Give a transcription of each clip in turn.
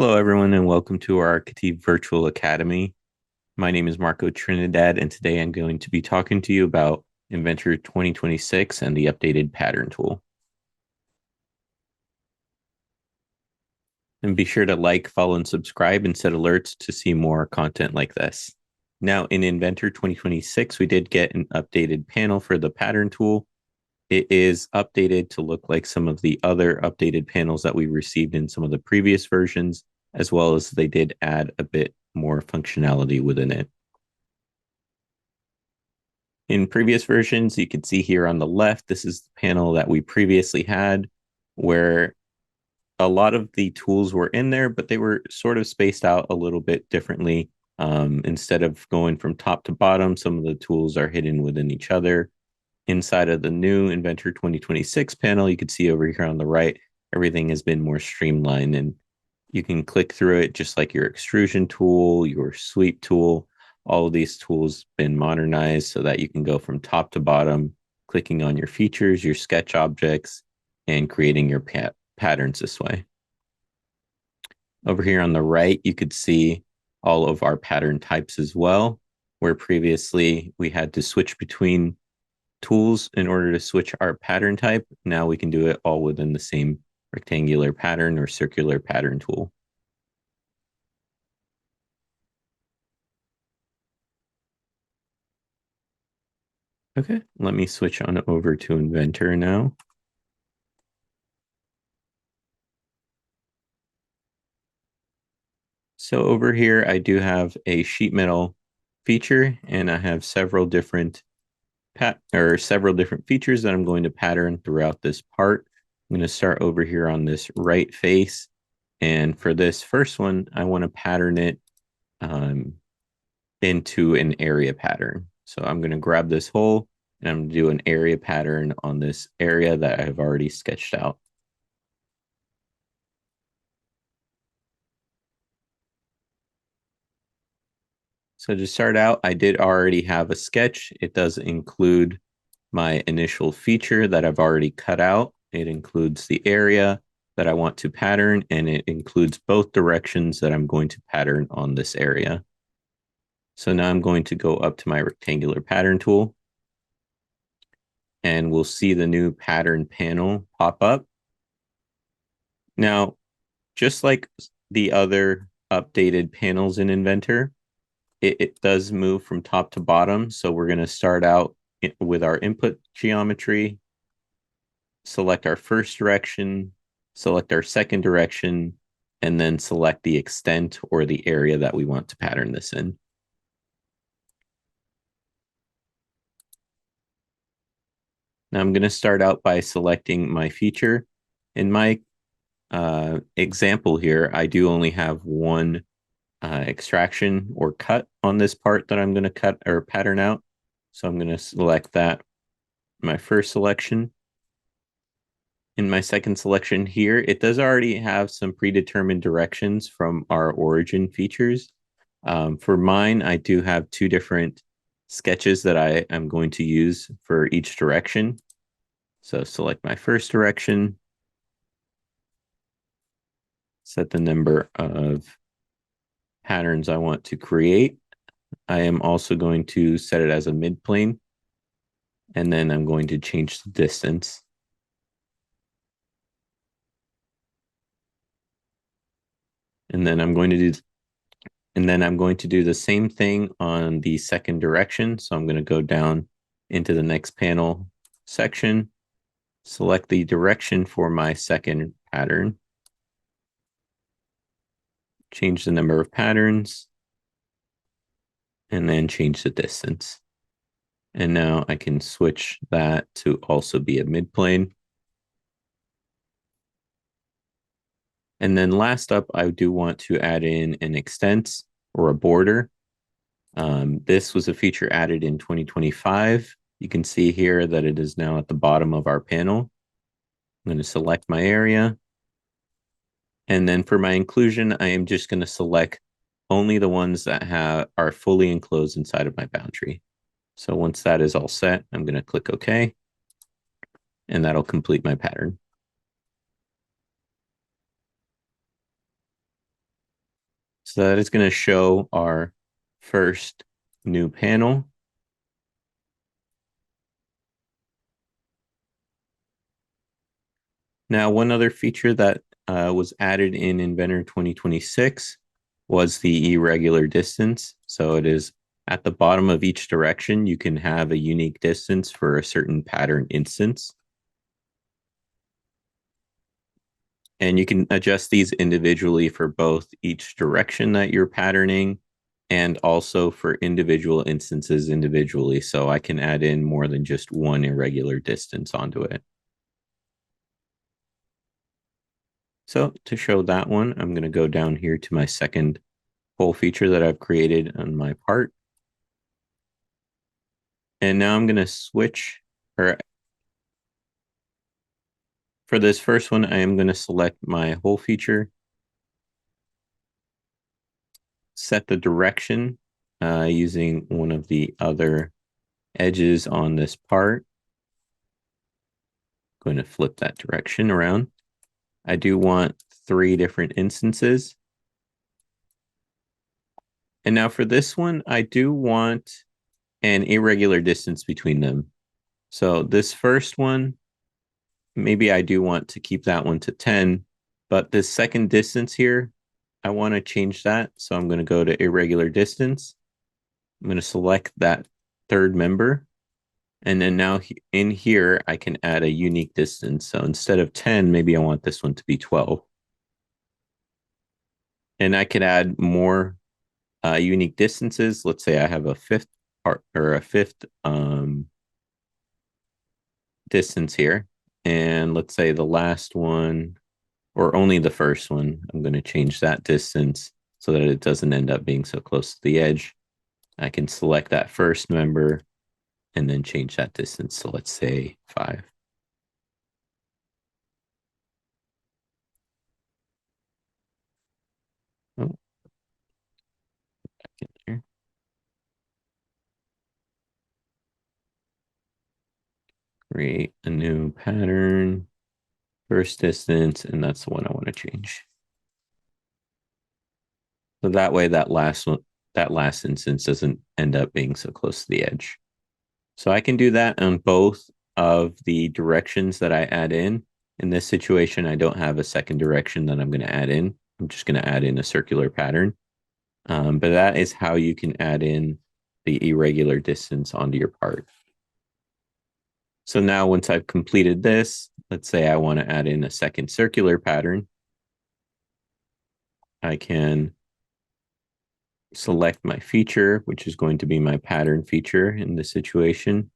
Hello, everyone, and welcome to our KETIV Virtual Academy. My name is Marco Trinidad, and today I'm going to be talking to you about Inventor 2026 and the updated pattern tool. And be sure to like, follow, and subscribe and set alerts to see more content like this. Now, in Inventor 2026, we did get an updated panel for the pattern tool. It is updated to look like some of the other updated panels that we received in some of the previous versions, as well as they did add a bit more functionality within it. In previous versions, you can see here on the left, this is the panel that we previously had, where a lot of the tools were in there, but they were sort of spaced out a little bit differently. Instead of going from top to bottom, some of the tools are hidden within each other. Inside of the new Inventor 2026 panel, you can see over here on the right, everything has been more streamlined, and you can click through it just like your extrusion tool, your sweep tool. All of these tools been modernized so that you can go from top to bottom, clicking on your features, your sketch objects, and creating your patterns this way. Over here on the right, you could see all of our pattern types as well, where previously we had to switch between tools in order to switch our pattern type. Now we can do it all within the same rectangular pattern or circular pattern tool. Okay, let me switch on over to Inventor now. So over here, I do have a sheet metal feature, and I have several different features that I'm going to pattern throughout this part. I'm going to start over here on this right face. And for this first one, I want to pattern it into an area pattern. So I'm going to grab this hole and I'm going to do an area pattern on this area that I've already sketched out. So to start out, I did already have a sketch. It does include my initial feature that I've already cut out. It includes the area that I want to pattern, and it includes both directions that I'm going to pattern on this area. So now I'm going to go up to my rectangular pattern tool, and we'll see the new pattern panel pop up. Now, just like the other updated panels in Inventor, it does move from top to bottom. So we're going to start out with our input geometry, select our first direction, select our second direction, and then select the extent or the area that we want to pattern this in. Now I'm going to start out by selecting my feature. In my example here, I do only have one extraction or cut on this part that I'm going to cut or pattern out. So I'm going to select that, my first selection. In my second selection here, it does already have some predetermined directions from our origin features. For mine, I do have two different sketches that I am going to use for each direction. So select my first direction, set the number of patterns I want to create. I am also going to set it as a midplane, and then I'm going to change the distance. And then I'm going to do the same thing on the second direction. So I'm going to go down into the next panel section, select the direction for my second pattern, change the number of patterns, and then change the distance. And now I can switch that to also be a midplane. And then last up, I do want to add in an extent or a border. This was a feature added in 2025. You can see here that it is now at the bottom of our panel. I'm going to select my area. And then for my inclusion, I am just going to select only the ones that are fully enclosed inside of my boundary. So once that is all set, I'm going to click OK. And that'll complete my pattern. So that is going to show our first new panel. Now, one other feature that was added in Inventor 2026 was the irregular distance. So it is at the bottom of each direction, you can have a unique distance for a certain pattern instance. And you can adjust these individually for both each direction that you're patterning and also for individual instances individually. So I can add in more than just one irregular distance onto it. So to show that one, I'm going to go down here to my second hole feature that I've created on my part. And now I'm going to switch, or for this first one, I am going to select my hole feature, set the direction using one of the other edges on this part. Going to flip that direction around. I do want 3 different instances. And now for this one, I do want an irregular distance between them. So this first one, maybe I do want to keep that one to 10, but this second distance here, I want to change that. So I'm going to go to irregular distance. I'm going to select that third member. And then now in here, I can add a unique distance. So instead of 10, maybe I want this one to be 12. And I could add more unique distances. Let's say I have a fifth part or a fifth distance here. And let's say the last one, or only the first one, I'm going to change that distance so that it doesn't end up being so close to the edge. I can select that first member and then change that distance. So let's say 5. Oh, back in there. Create a new pattern, first distance, and that's the one I want to change. So that way that last one, that last instance doesn't end up being so close to the edge. So I can do that on both of the directions that I add in. In this situation, I don't have a second direction that I'm going to add in. I'm just going to add in a circular pattern. But that is how you can add in the irregular distance onto your part. So now once I've completed this, let's say I want to add in a second circular pattern. I can select my feature, which is going to be my pattern feature in this situation.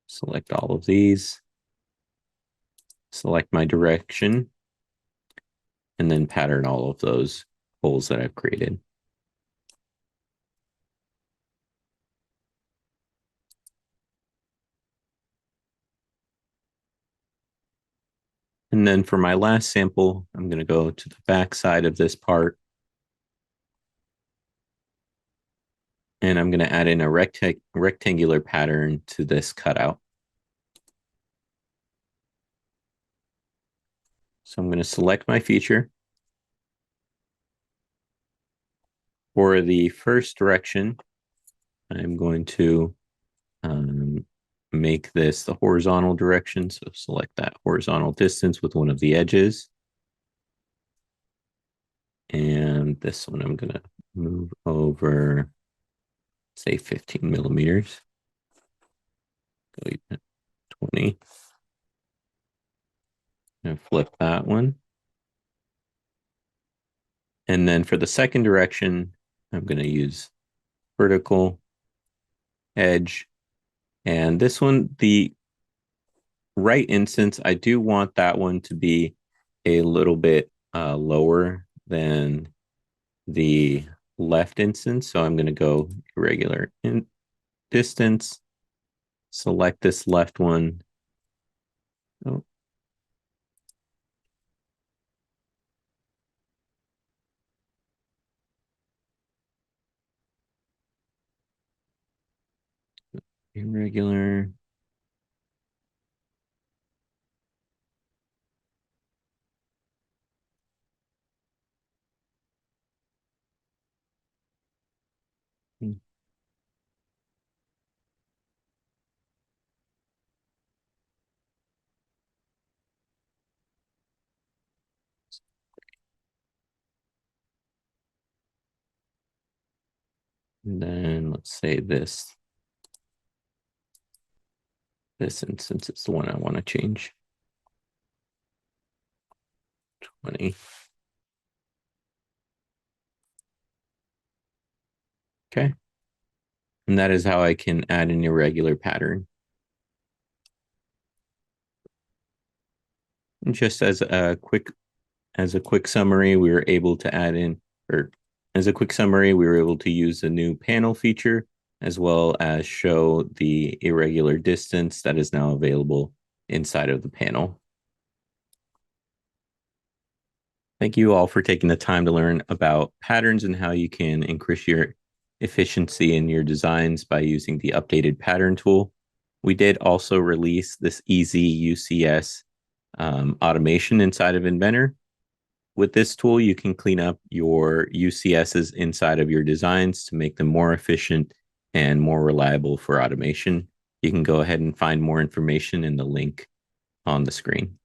Select all of these. Select my direction. And then pattern all of those holes that I've created. And then for my last sample, I'm going to go to the back side of this part. And I'm going to add in a rectangular pattern to this cutout. So I'm going to select my feature. For the first direction, I'm going to make this the horizontal direction. So select that horizontal distance with one of the edges. And this one I'm going to move over, say 15 millimeters. Go even 20. And flip that one. And then for the second direction, I'm going to use vertical edge. And this one, the right instance, I do want that one to be a little bit lower than the left instance. So I'm going to go irregular in distance, select this left one. Oh. Irregular. And then let's say this instance is the one I want to change. 20. Okay. And that is how I can add an irregular pattern. And just as a quick summary, we were able to add in, or as a quick summary, we were able to use the new panel feature as well as show the irregular distance that is now available inside of the panel. Thank you all for taking the time to learn about patterns and how you can increase your efficiency in your designs by using the updated pattern tool. We did also release this easy UCS automation inside of Inventor. With this tool, you can clean up your UCSs inside of your designs to make them more efficient and more reliable for automation. You can go ahead and find more information in the link on the screen.